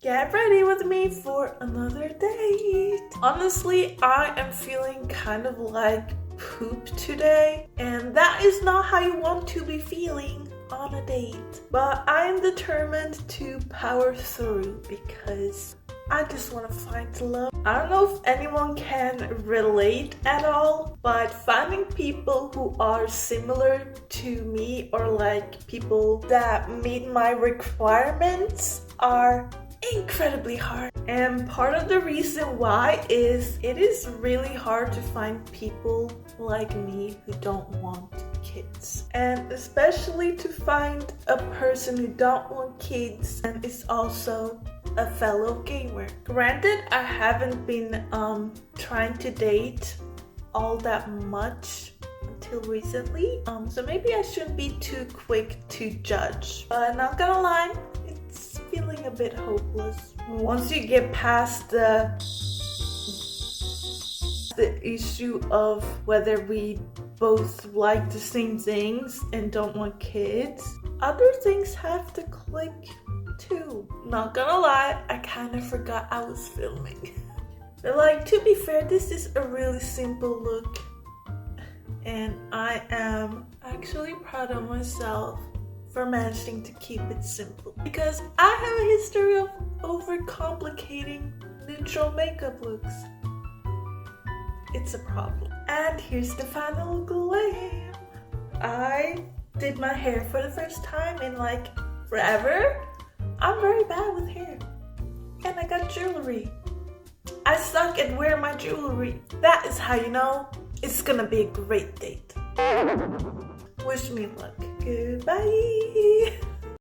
Get ready with me for another date. Honestly, I am feeling kind of like poop today, and that is not how you want to be feeling on a date. But I am determined to power through because I just want to find love. I don't know if anyone can relate at all, but finding people who are similar to me or like people that meet my requirements are incredibly hard. And part of the reason why is it is really hard to find people like me who don't want kids, and especially to find a person who don't want kids and is also a fellow gamer. Granted, I haven't been trying to date all that much until recently, so maybe I shouldn't be too quick to judge, but not gonna lie, it's feeling a bit hopeless. Once you get past the issue of whether we both like the same things and don't want kids, other things have to click too. Not gonna lie, I kind of forgot I was filming. But like, to be fair, this is a really simple look, and I am actually proud of myself for managing to keep it simple, because I have a history of overcomplicating neutral makeup looks. It's a problem. And here's the final glam. I did my hair for the first time in like forever. I'm very bad with hair. And I got jewelry. I suck at wearing my jewelry. That is how you know it's gonna be a great date. Wish me luck. Goodbye.